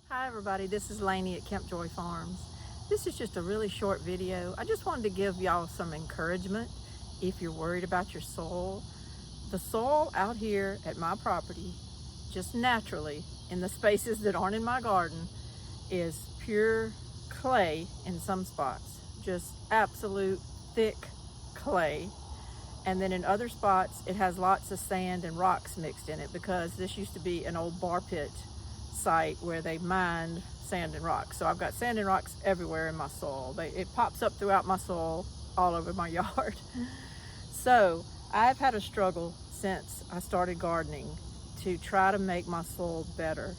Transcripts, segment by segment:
Hi everybody, this is Lainey at Camp Joy Farms. This is just a really short video. I just wanted to give y'all some encouragement if you're worried about your soil. The soil out here at my property, just naturally, in the spaces that aren't in my garden, is pure clay in some spots. Just absolute thick clay. And then in other spots, it has lots of sand and rocks mixed in it because this used to be an old bar pit site where they mined sand and rocks. So I've got sand and rocks everywhere in my soil. It pops up throughout my soil all over my yard. So I've had a struggle since I started gardening to try to make my soil better.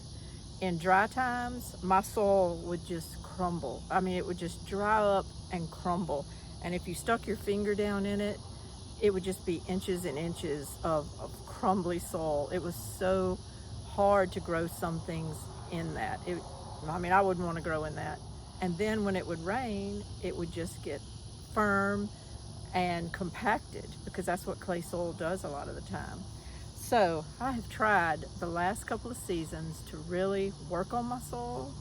In dry times, my soil would just crumble. I mean, it would just dry up and crumble. And if you stuck your finger down in it, it would just be inches and inches of crumbly soil. It was so hard to grow some things in that. I mean, I wouldn't want to grow in that. And then when it would rain, it would just get firm and compacted because that's what clay soil does a lot of the time. So I have tried the last couple of seasons to really work on my soil.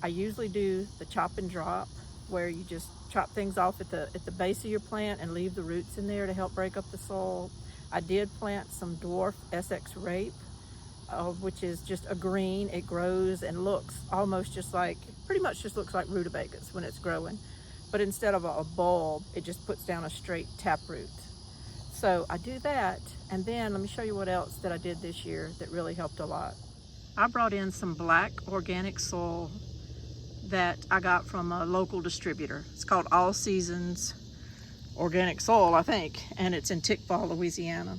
I usually do the chop and drop, where you just chop things off at the base of your plant and leave the roots in there to help break up the soil. I did plant some dwarf Essex rape, which is just a green. It grows and looks almost just like, pretty much just looks like rutabagas when it's growing. But instead of a bulb, it just puts down a straight taproot. So I do that, and then let me show you what else that I did this year that really helped a lot. I brought in some black organic soil that I got from a local distributor. It's called All Seasons Organic Soil, I think, and it's in Tickfall, Louisiana.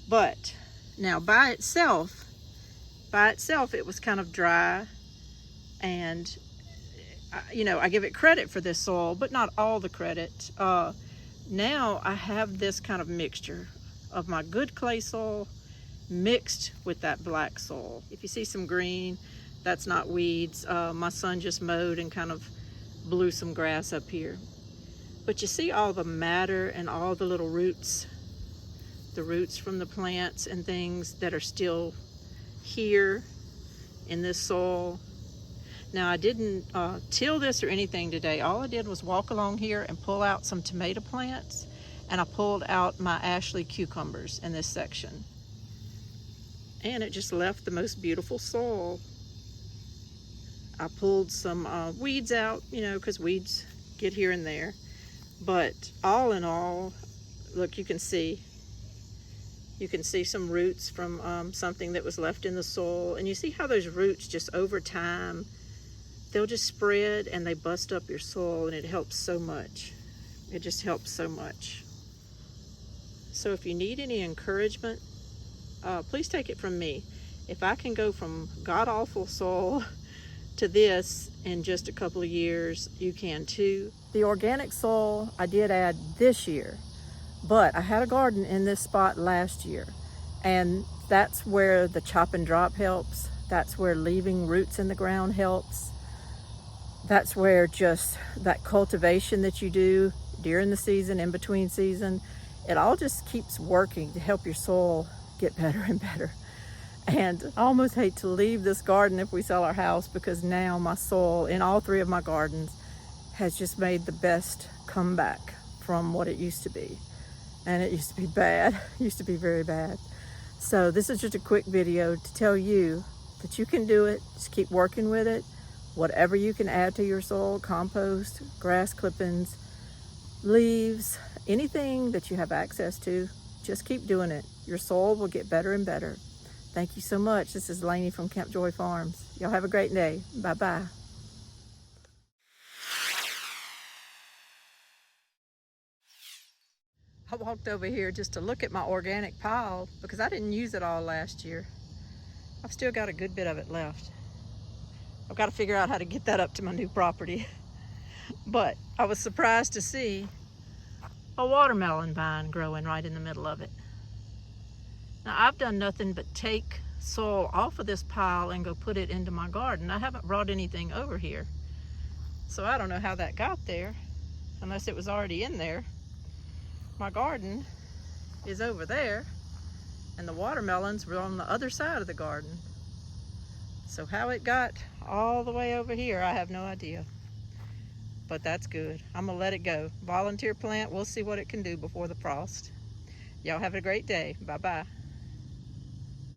But now by itself, it was kind of dry, and I give it credit for this soil, but not all the credit. Now I have this kind of mixture of my good clay soil mixed with that black soil. If you see some green, that's not weeds. My son just mowed and kind of blew some grass up here. But you see all the matter and all the little roots, the roots from the plants and things that are still here in this soil. Now I didn't till this or anything today. All I did was walk along here and pull out some tomato plants, and I pulled out my Ashley cucumbers in this section. And it just left the most beautiful soil. I pulled some weeds out, because weeds get here and there. But all in all, look, you can see some roots from something that was left in the soil. And you see how those roots just over time, they'll just spread and they bust up your soil, and it helps so much. It just helps so much. So if you need any encouragement, please take it from me. If I can go from god-awful soil to this in just a couple of years, you can too. The organic soil I did add this year, but I had a garden in this spot last year, and that's where the chop and drop helps. That's where leaving roots in the ground helps. That's where just that cultivation that you do during the season, in between season, it all just keeps working to help your soil get better and better. And I almost hate to leave this garden if we sell our house, because now my soil in all three of my gardens has just made the best comeback from what it used to be. And it used to be bad. It used to be very bad. So this is just a quick video to tell you that you can do it. Just keep working with it. Whatever you can add to your soil, compost, grass clippings, leaves, anything that you have access to, just keep doing it. Your soil will get better and better. Thank you so much. This is Lainey from Camp Joy Farms. Y'all have a great day. Bye-bye. I walked over here just to look at my organic pile because I didn't use it all last year. I've still got a good bit of it left. I've got to figure out how to get that up to my new property. But I was surprised to see a watermelon vine growing right in the middle of it. Now I've done nothing but take soil off of this pile and go put it into my garden. I haven't brought anything over here. So I don't know how that got there, unless it was already in there. My garden is over there, And the watermelons were on the other side of the garden. So how it got all the way over here, I have no idea. But that's good. I'm gonna let it go. Volunteer plant, we'll see what it can do before the frost. Y'all have a great day. Bye-bye.